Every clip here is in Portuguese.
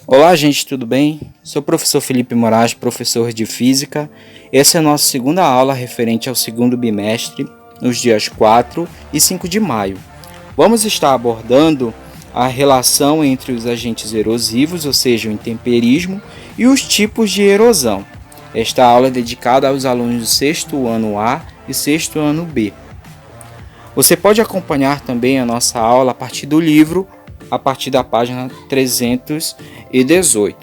Olá, gente, tudo bem? Sou o professor Felipe Moraes, professor de Física. Essa é a nossa segunda aula referente ao segundo bimestre, nos dias 4 e 5 de maio. Vamos estar abordando a relação entre os agentes erosivos, ou seja, o intemperismo, e os tipos de erosão. Esta aula é dedicada aos alunos do sexto ano A e sexto ano B. Você pode acompanhar também a nossa aula a partir do livro, a partir da página 318.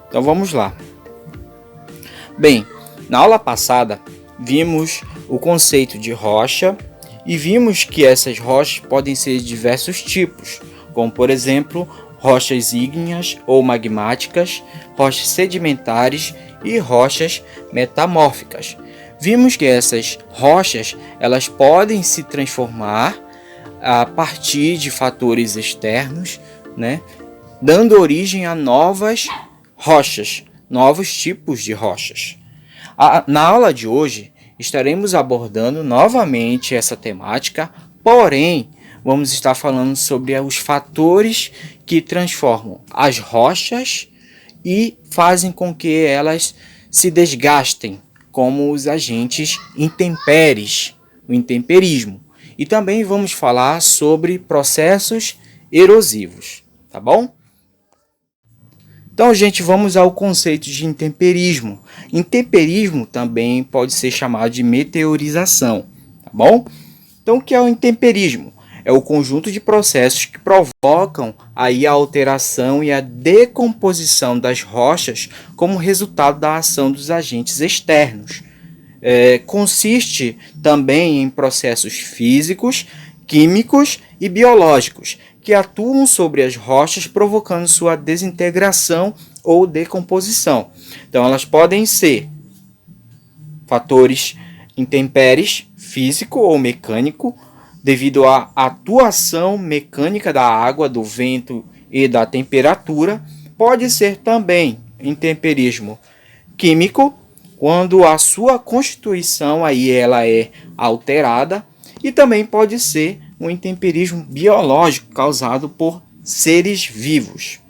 Então vamos lá. Bem, na aula passada vimos o conceito de rocha e vimos que essas rochas podem ser de diversos tipos, como por exemplo, rochas ígneas ou magmáticas, rochas sedimentares e rochas metamórficas. Vimos que essas rochas elas podem se transformar a partir de fatores externos, né, dando origem a novas rochas, novos tipos de rochas. Na aula de hoje, estaremos abordando novamente essa temática, porém, vamos estar falando sobre os fatores que transformam as rochas e fazem com que elas se desgastem, como os agentes intempéries, o intemperismo. E também vamos falar sobre processos erosivos, tá bom? Então, gente, vamos ao conceito de intemperismo. Intemperismo também pode ser chamado de meteorização, tá bom? Então, o que é o intemperismo? É o conjunto de processos que provocam aí a alteração e a decomposição das rochas como resultado da ação dos agentes externos. Consiste também em processos físicos, químicos e biológicos que atuam sobre as rochas, provocando sua desintegração ou decomposição. Então, elas podem ser fatores intempéries, físico ou mecânico, devido à atuação mecânica da água, do vento e da temperatura. Pode ser também intemperismo químico, quando a sua constituição aí ela é alterada, e também pode ser um intemperismo biológico causado por seres vivos.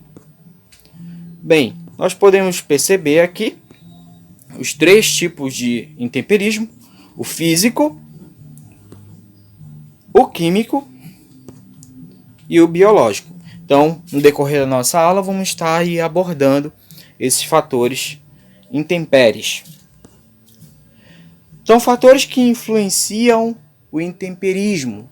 Bem, nós podemos perceber aqui os três tipos de intemperismo: o físico, o químico e o biológico. Então, no decorrer da nossa aula, vamos estar aí abordando esses fatores intempéries. São fatores que influenciam o intemperismo.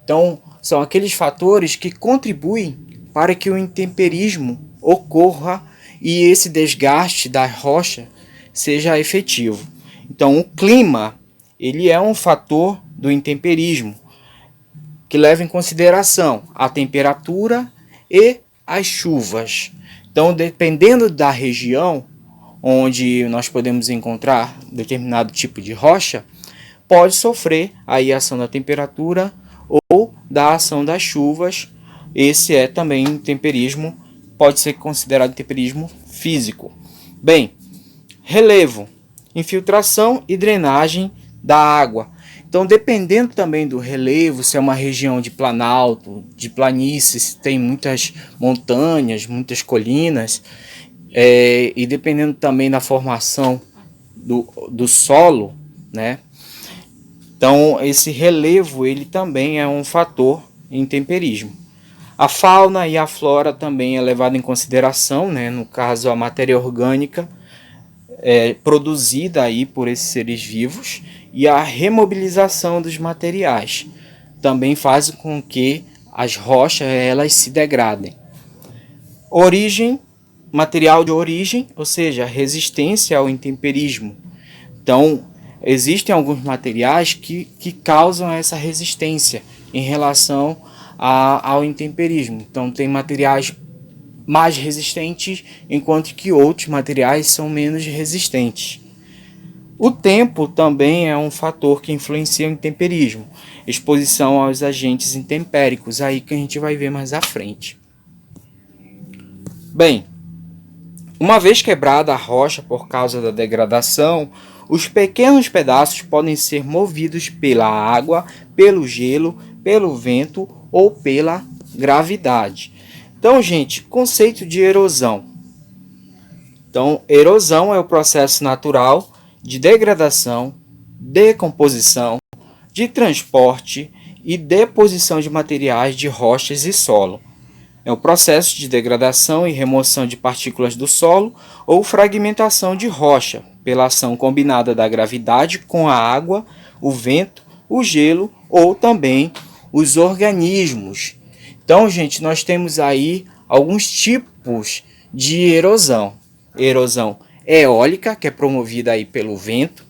Então, são aqueles fatores que contribuem para que o intemperismo ocorra e esse desgaste da rocha seja efetivo. Então, o clima, ele é um fator do intemperismo, que leva em consideração a temperatura e as chuvas. Então, dependendo da região onde nós podemos encontrar determinado tipo de rocha, pode sofrer aí a ação da temperatura ou da ação das chuvas. Esse é também intemperismo, pode ser considerado intemperismo físico. Bem, relevo, infiltração e drenagem da água. Então, dependendo também do relevo, se é uma região de planalto, de planície, se tem muitas montanhas, muitas colinas, e dependendo também da formação do solo, né? Então, esse relevo ele também é um fator intemperismo. A fauna e a flora também é levada em consideração, né? No caso, a matéria orgânica produzida aí por esses seres vivos e a remobilização dos materiais também faz com que as rochas elas se degradem. Origem, material de origem, ou seja, resistência ao intemperismo. Então, existem alguns materiais que causam essa resistência em relação ao intemperismo. Então, tem materiais mais resistentes, enquanto que outros materiais são menos resistentes. O tempo também é um fator que influencia o intemperismo. Exposição aos agentes intempéricos, aí que a gente vai ver mais à frente. Bem, uma vez quebrada a rocha por causa da degradação, os pequenos pedaços podem ser movidos pela água, pelo gelo, pelo vento ou pela gravidade. Então, gente, conceito de erosão. Então, erosão é o processo natural de degradação, decomposição, de transporte e deposição de materiais de rochas e solo. É o processo de degradação e remoção de partículas do solo ou fragmentação de rocha pela ação combinada da gravidade com a água, o vento, o gelo ou também os organismos. Então, gente, nós temos aí alguns tipos de erosão. Erosão eólica, que é promovida aí pelo vento.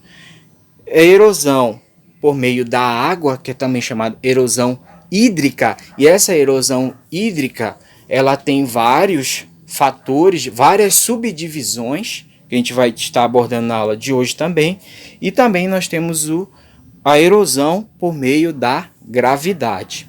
Erosão por meio da água, que é também chamada erosão hídrica. E essa erosão hídrica, ela tem vários fatores, várias subdivisões, que a gente vai estar abordando na aula de hoje também. E também nós temos a erosão por meio da gravidade.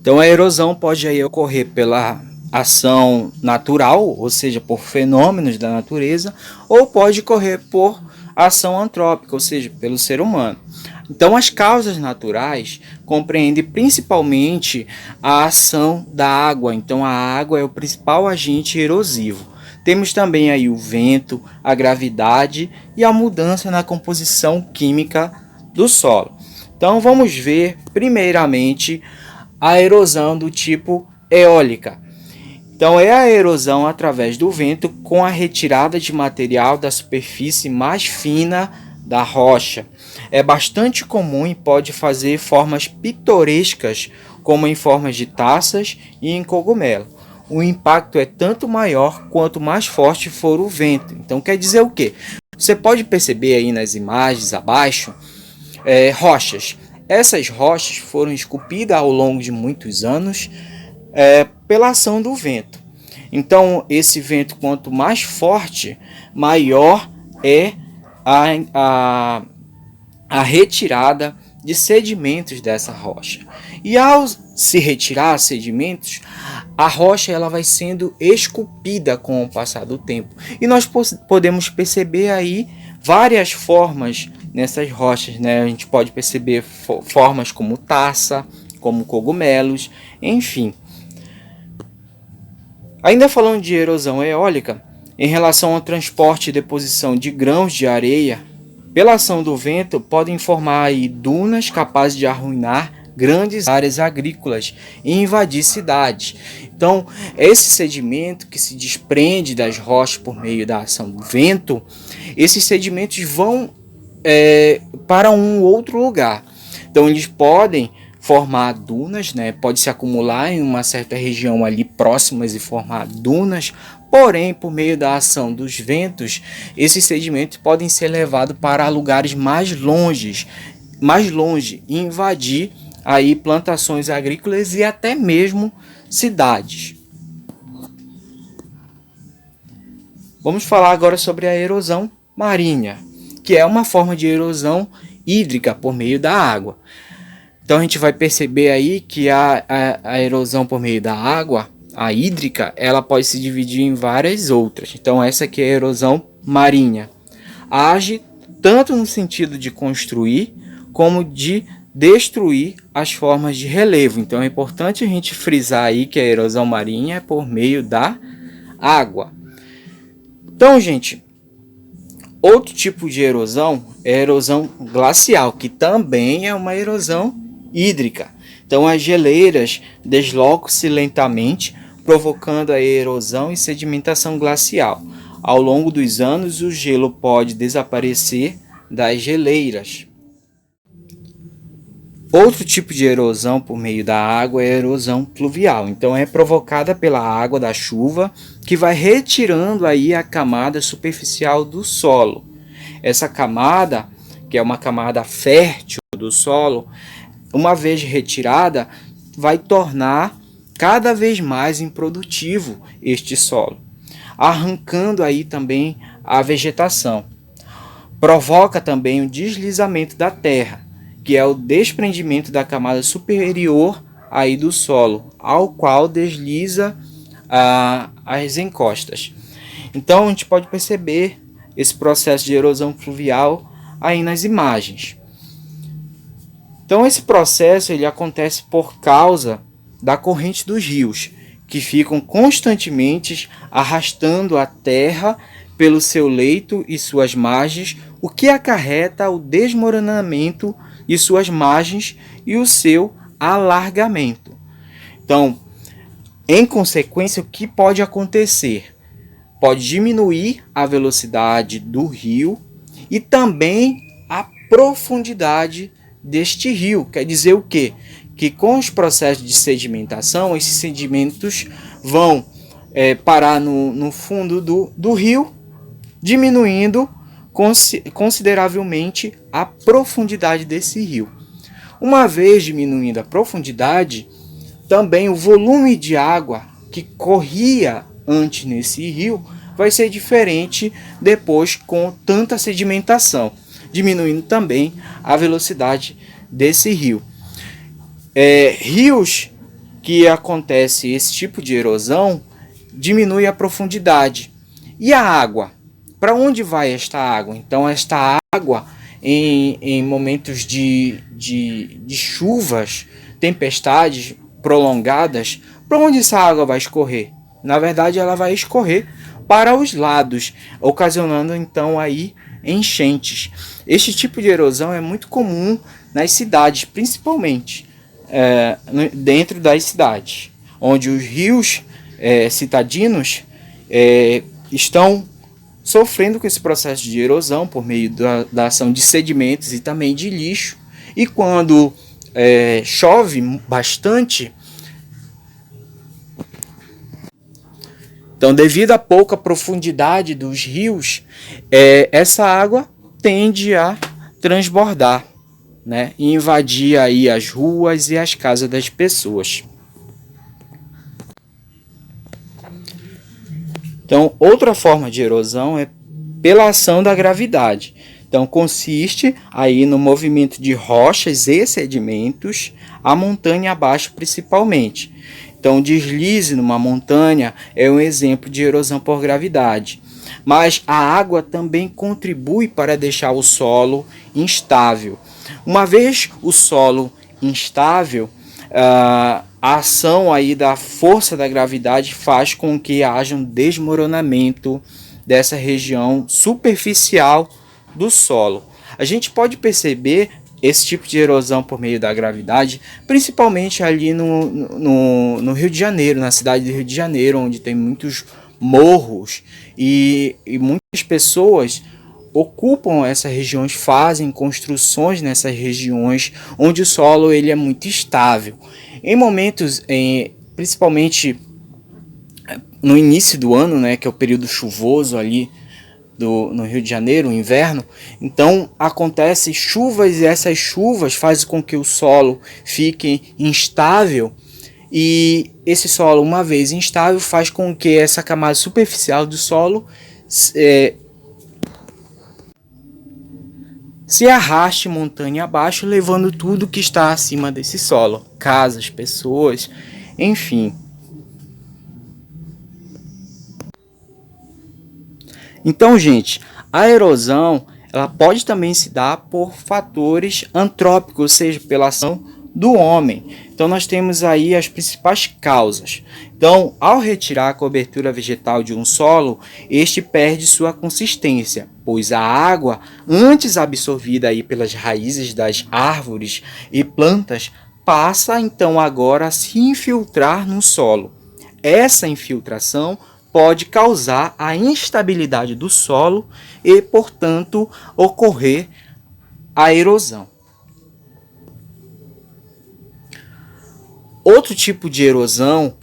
Então a erosão pode aí ocorrer pela ação natural, ou seja, por fenômenos da natureza, ou pode ocorrer por ação antrópica, ou seja, pelo ser humano. Então as causas naturais compreendem principalmente a ação da água. Então a água é o principal agente erosivo. Temos também aí o vento, a gravidade e a mudança na composição química do solo. Então vamos ver primeiramente a erosão do tipo eólica. Então é a erosão através do vento com a retirada de material da superfície mais fina da rocha. É bastante comum e pode fazer formas pitorescas, como em formas de taças e em cogumelo. O impacto é tanto maior quanto mais forte for o vento. Então quer dizer o quê? Você pode perceber aí nas imagens abaixo rochas. Essas rochas foram esculpidas ao longo de muitos anos pela ação do vento. Então, esse vento, quanto mais forte, maior é a retirada de sedimentos dessa rocha. E ao se retirar sedimentos, a rocha ela vai sendo esculpida com o passar do tempo. E nós podemos perceber aí várias formas nessas rochas, né? A gente pode perceber formas como taça, como cogumelos, enfim. Ainda falando de erosão eólica, em relação ao transporte e deposição de grãos de areia, pela ação do vento, podem formar aí dunas capazes de arruinar grandes áreas agrícolas e invadir cidades. Então, esse sedimento que se desprende das rochas por meio da ação do vento, esses sedimentos vão para um outro lugar. Então, eles podem formar dunas, né? Pode se acumular em uma certa região ali próximas e formar dunas. Porém, por meio da ação dos ventos, esses sedimentos podem ser levados para lugares mais longe e invadir aí plantações agrícolas e até mesmo cidades. Vamos falar agora sobre a erosão marinha, que é uma forma de erosão hídrica por meio da água. Então a gente vai perceber aí que a erosão por meio da água, a hídrica, ela pode se dividir em várias outras. Então essa aqui é a erosão marinha. Age tanto no sentido de construir como de destruir as formas de relevo. Então é importante a gente frisar aí que a erosão marinha é por meio da água. Então, gente, outro tipo de erosão é a erosão glacial, que também é uma erosão hídrica. Então as geleiras deslocam-se lentamente, provocando a erosão e sedimentação glacial. Ao longo dos anos, o gelo pode desaparecer das geleiras. Outro tipo de erosão por meio da água é a erosão pluvial. Então é provocada pela água da chuva, que vai retirando aí a camada superficial do solo. Essa camada, que é uma camada fértil do solo, uma vez retirada, vai tornar cada vez mais improdutivo este solo, arrancando aí também a vegetação. Provoca também o deslizamento da terra, que é o desprendimento da camada superior aí do solo, ao qual desliza as encostas. Então a gente pode perceber esse processo de erosão fluvial aí nas imagens. Então esse processo ele acontece por causa da corrente dos rios, que ficam constantemente arrastando a terra pelo seu leito e suas margens, o que acarreta o desmoronamento de suas margens e o seu alargamento. Então, em consequência, o que pode acontecer? Pode diminuir a velocidade do rio e também a profundidade deste rio. Quer dizer o quê? Que com os processos de sedimentação, esses sedimentos vão parar no fundo do rio, diminuindo consideravelmente a profundidade desse rio. Uma vez diminuindo a profundidade, também o volume de água que corria antes nesse rio vai ser diferente depois com tanta sedimentação, diminuindo também a velocidade desse rio. Rios que acontece esse tipo de erosão diminui a profundidade. E a água? Para onde vai esta água? Então, esta água, em momentos de chuvas, tempestades prolongadas, para onde essa água vai escorrer? Na verdade, ela vai escorrer para os lados, ocasionando então aí enchentes. Este tipo de erosão é muito comum nas cidades, principalmente dentro das cidades, onde os rios citadinos estão sofrendo com esse processo de erosão por meio da ação de sedimentos e também de lixo. E quando chove bastante, então devido à pouca profundidade dos rios, essa água tende a transbordar, né, e invadir aí as ruas e as casas das pessoas. Então, outra forma de erosão é pela ação da gravidade. Então, consiste aí no movimento de rochas e sedimentos, a montanha abaixo principalmente. Então, deslize numa montanha é um exemplo de erosão por gravidade. Mas a água também contribui para deixar o solo instável. Uma vez o solo instável, a ação aí da força da gravidade faz com que haja um desmoronamento dessa região superficial do solo. A gente pode perceber esse tipo de erosão por meio da gravidade, principalmente ali no Rio de Janeiro, na cidade do Rio de Janeiro, onde tem muitos morros e muitas pessoas ocupam essas regiões, fazem construções nessas regiões onde o solo ele é muito estável. Em momentos, principalmente no início do ano, né, que é o período chuvoso ali no Rio de Janeiro, o inverno, então acontecem chuvas e essas chuvas fazem com que o solo fique instável, e esse solo, uma vez instável, faz com que essa camada superficial do solo se arraste montanha abaixo, levando tudo que está acima desse solo, casas, pessoas, enfim. Então, gente, a erosão ela pode também se dar por fatores antrópicos, ou seja, pela ação do homem. Então, nós temos aí as principais causas. Então, ao retirar a cobertura vegetal de um solo, este perde sua consistência, pois a água, antes absorvida aí pelas raízes das árvores e plantas, passa então agora a se infiltrar no solo. Essa infiltração pode causar a instabilidade do solo e, portanto, ocorrer a erosão. Outro tipo de erosão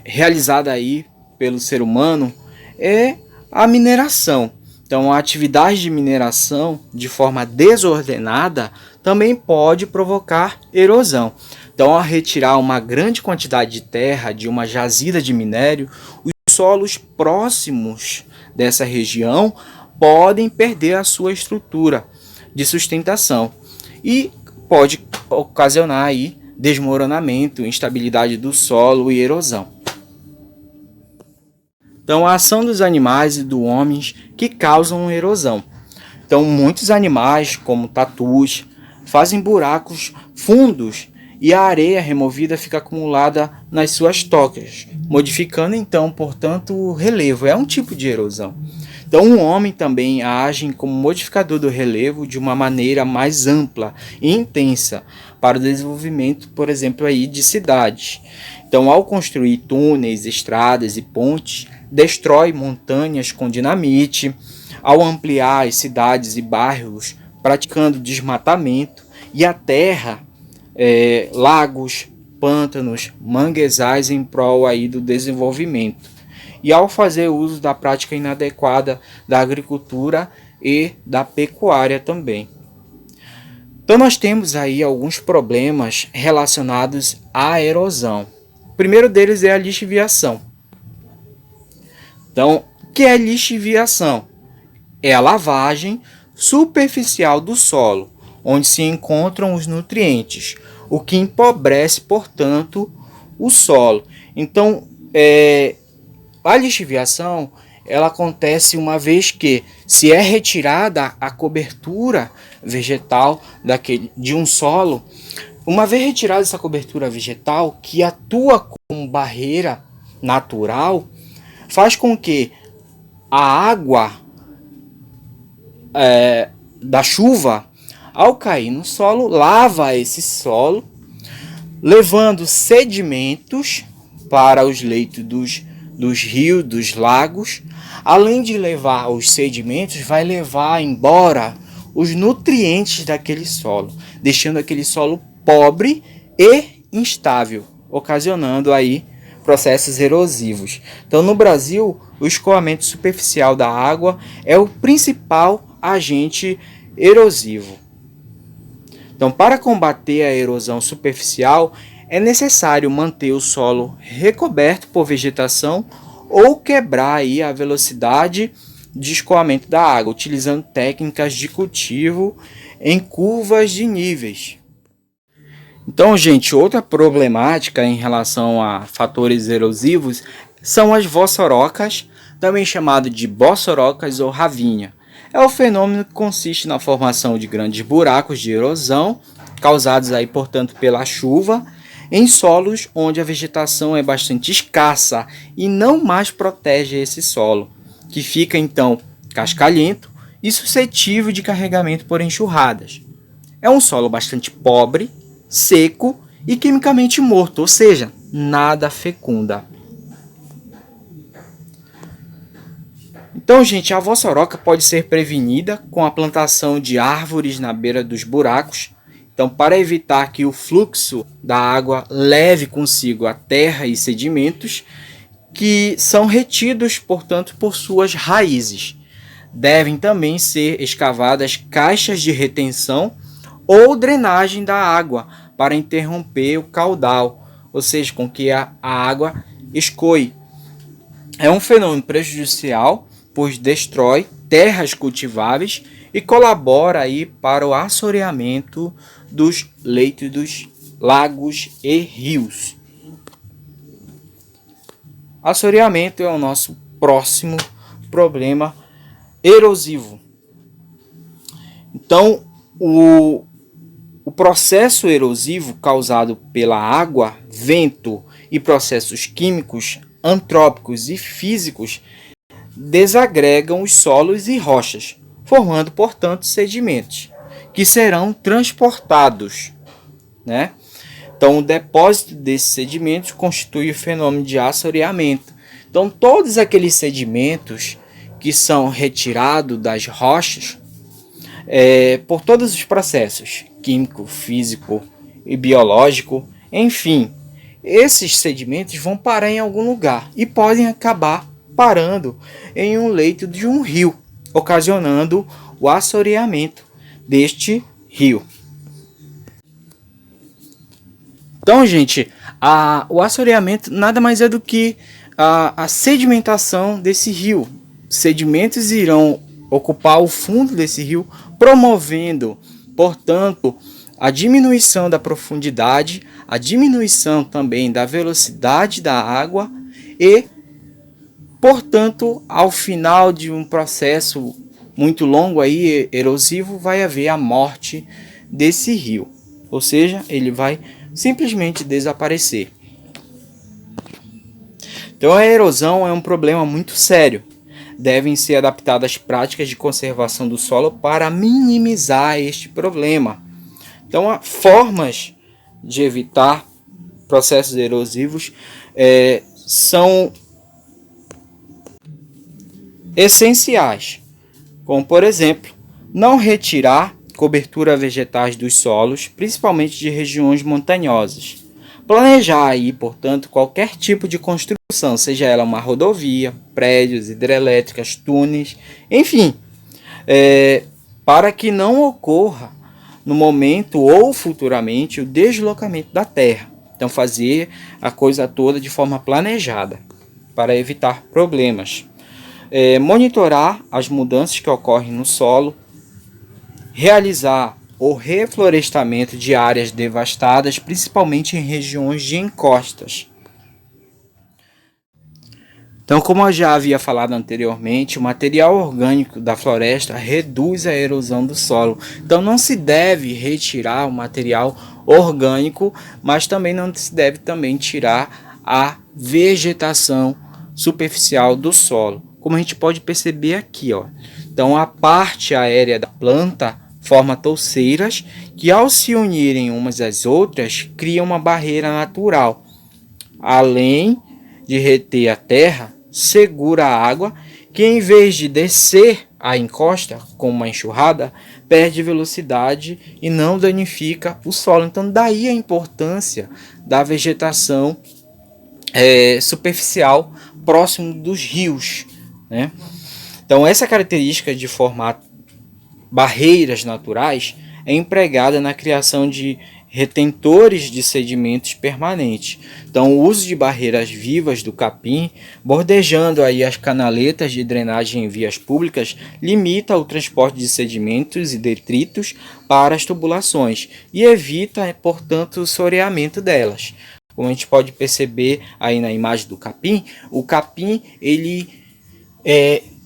realizada aí pelo ser humano é a mineração. Então, a atividade de mineração de forma desordenada também pode provocar erosão. Então, ao retirar uma grande quantidade de terra de uma jazida de minério, os solos próximos dessa região podem perder a sua estrutura de sustentação e pode ocasionar aí desmoronamento, instabilidade do solo e erosão. Então, a ação dos animais e do homens que causam erosão. Então, muitos animais, como tatus, fazem buracos fundos e a areia removida fica acumulada nas suas tocas, modificando então, portanto, o relevo. É um tipo de erosão. Então, o homem também age como modificador do relevo de uma maneira mais ampla e intensa para o desenvolvimento, por exemplo, aí, de cidades. Então, ao construir túneis, estradas e pontes, destrói montanhas com dinamite, ao ampliar as cidades e bairros, praticando desmatamento, e a terra, lagos, pântanos, manguezais em prol aí do desenvolvimento. E ao fazer uso da prática inadequada da agricultura e da pecuária também. Então nós temos aí alguns problemas relacionados à erosão. O primeiro deles é a lixiviação. Então, o que é lixiviação? É a lavagem superficial do solo, onde se encontram os nutrientes, o que empobrece, portanto, o solo. Então, a lixiviação ela acontece uma vez que se é retirada a cobertura vegetal de um solo. Uma vez retirada essa cobertura vegetal, que atua como barreira natural, faz com que a água da chuva, ao cair no solo, lava esse solo, levando sedimentos para os leitos dos rios, dos lagos. Além de levar os sedimentos, vai levar embora os nutrientes daquele solo, deixando aquele solo pobre e instável, ocasionando aí processos erosivos. Então, no Brasil, o escoamento superficial da água é o principal agente erosivo. Então, para combater a erosão superficial, é necessário manter o solo recoberto por vegetação ou quebrar aí a velocidade de escoamento da água, utilizando técnicas de cultivo em curvas de níveis. Então, gente, outra problemática em relação a fatores erosivos são as vossorocas, também chamado de bossorocas ou ravinha. É o fenômeno que consiste na formação de grandes buracos de erosão, causados aí, portanto, pela chuva, em solos onde a vegetação é bastante escassa e não mais protege esse solo, que fica então cascalhento e suscetível de carregamento por enxurradas. É um solo bastante pobre, seco e quimicamente morto, ou seja, nada fecunda. Então, gente, a vossoroca pode ser prevenida com a plantação de árvores na beira dos buracos. Então, para evitar que o fluxo da água leve consigo a terra e sedimentos que são retidos, portanto, por suas raízes. Devem também ser escavadas caixas de retenção ou drenagem da água para interromper o caudal, ou seja, com que a água escoe. É um fenômeno prejudicial, pois destrói terras cultiváveis e colabora aí para o assoreamento dos leitos dos lagos e rios. Assoreamento é o nosso próximo problema erosivo. Então, o processo erosivo causado pela água, vento e processos químicos, antrópicos e físicos desagregam os solos e rochas, formando, portanto, sedimentos, que serão transportados, né? Então, o depósito desses sedimentos constitui o fenômeno de assoreamento. Então, todos aqueles sedimentos que são retirados das rochas, por todos os processos, químico, físico e biológico, enfim, esses sedimentos vão parar em algum lugar e podem acabar parando em um leito de um rio, ocasionando o assoreamento deste rio. Então, gente, o assoreamento nada mais é do que a sedimentação desse rio. Sedimentos irão ocupar o fundo desse rio, promovendo, portanto, a diminuição da profundidade, a diminuição também da velocidade da água e, portanto, ao final de um processo muito longo aí, erosivo, vai haver a morte desse rio. Ou seja, ele vai simplesmente desaparecer. Então a erosão é um problema muito sério. Devem ser adaptadas práticas de conservação do solo para minimizar este problema. Então, há formas de evitar processos erosivos são essenciais, como por exemplo, não retirar cobertura vegetais dos solos, principalmente de regiões montanhosas. Planejar aí, portanto, qualquer tipo de construção, seja ela uma rodovia, prédios, hidrelétricas, túneis, enfim, para que não ocorra no momento ou futuramente o deslocamento da terra. Então fazer a coisa toda de forma planejada para evitar problemas. Monitorar as mudanças que ocorrem no solo, realizar o reflorestamento de áreas devastadas, principalmente em regiões de encostas. Então, como eu já havia falado anteriormente, o material orgânico da floresta reduz a erosão do solo. Então, não se deve retirar o material orgânico, mas também não se deve também tirar a vegetação superficial do solo, como a gente pode perceber aqui, ó. Então, a parte aérea da planta forma touceiras que, ao se unirem umas às outras, criam uma barreira natural. Além de reter a terra, segura a água, que em vez de descer a encosta com uma enxurrada, perde velocidade e não danifica o solo. Então, daí a importância da vegetação superficial próximo dos rios, né? Então, essa característica de formar barreiras naturais é empregada na criação de retentores de sedimentos permanentes. Então, o uso de barreiras vivas do capim, bordejando aí as canaletas de drenagem em vias públicas, limita o transporte de sedimentos e detritos para as tubulações e evita, portanto, o soreamento delas. Como a gente pode perceber aí na imagem do capim, o capim ele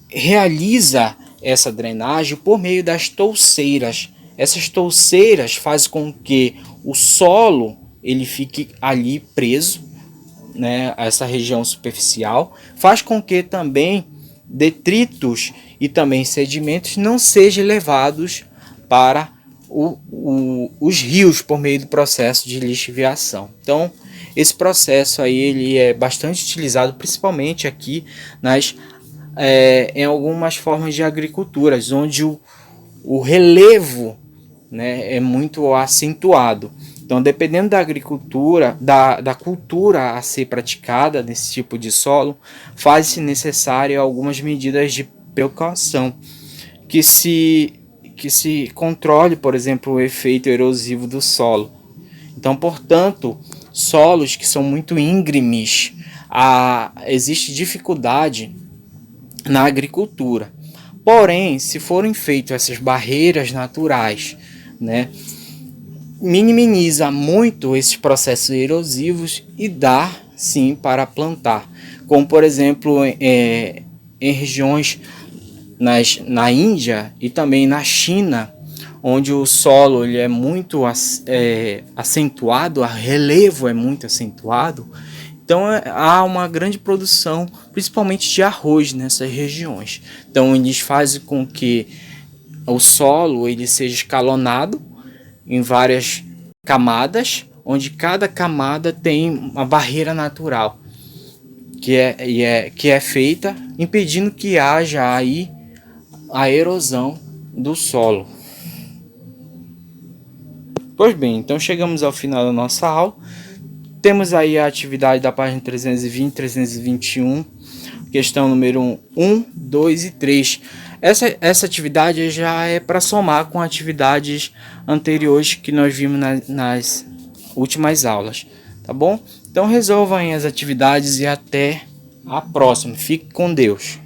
realiza essa drenagem por meio das touceiras. Essas touceiras fazem com que o solo ele fique ali preso, né, a essa região superficial, faz com que também detritos e também sedimentos não sejam levados para os rios por meio do processo de lixiviação. Então, esse processo aí ele é bastante utilizado, principalmente aqui em algumas formas de agriculturas, onde o relevo, né, é muito acentuado. Então, dependendo da agricultura, da cultura a ser praticada nesse tipo de solo, faz-se necessário algumas medidas de precaução, que se controle, por exemplo, o efeito erosivo do solo. Então, portanto, solos que são muito íngremes, existe dificuldade na agricultura. Porém, se forem feitas essas barreiras naturais, né, minimiza muito esses processos erosivos e dá sim para plantar. Como por exemplo em regiões na Índia e também na China, onde o solo ele é muito acentuado, o relevo é muito acentuado. Então há uma grande produção, principalmente de arroz nessas regiões. Então eles fazem com que o solo ele seja escalonado em várias camadas, onde cada camada tem uma barreira natural que é feita, impedindo que haja aí a erosão do solo. Pois bem, então chegamos ao final da nossa aula. Temos aí a atividade da página 320, 321, questão número 1, 2 e 3. Essa atividade já é para somar com atividades anteriores que nós vimos nas últimas aulas, tá bom? Então resolvam as atividades e até a próxima. Fique com Deus.